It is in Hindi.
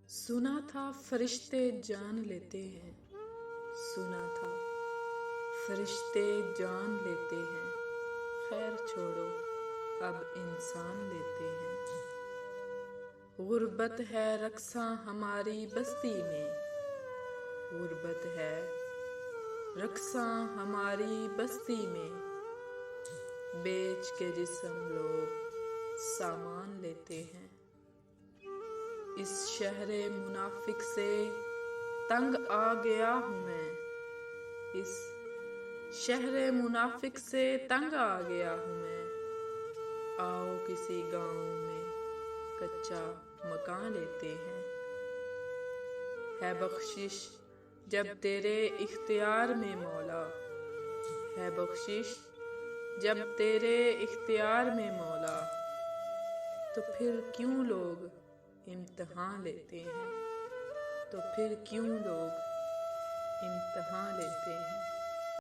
सुना था फरिश्ते जान लेते हैं, सुना था फरिश्ते जान लेते हैं। खैर छोड़ो, अब इंसान लेते हैं। गुर्बत है रक्सा हमारी बस्ती में, गुर्बत है रक्सा हमारी बस्ती में। बेच के जिस्म लोग सामान लेते हैं। इस शहरे मुनाफिक से तंग आ गया हूँ मैं, इस शहरे मुनाफिक से तंग आ गया हूँ मैं। आओ किसी गांव में कच्चा मकान लेते हैं। है बख्शिश जब तेरे इख्तियार में मौला, है बख्शिश जब तेरे इख्तियार में मौला। तो फिर क्यों लोग इम्तिहान लेते हैं, तो फिर क्यों लोग इम्तिहान लेते हैं।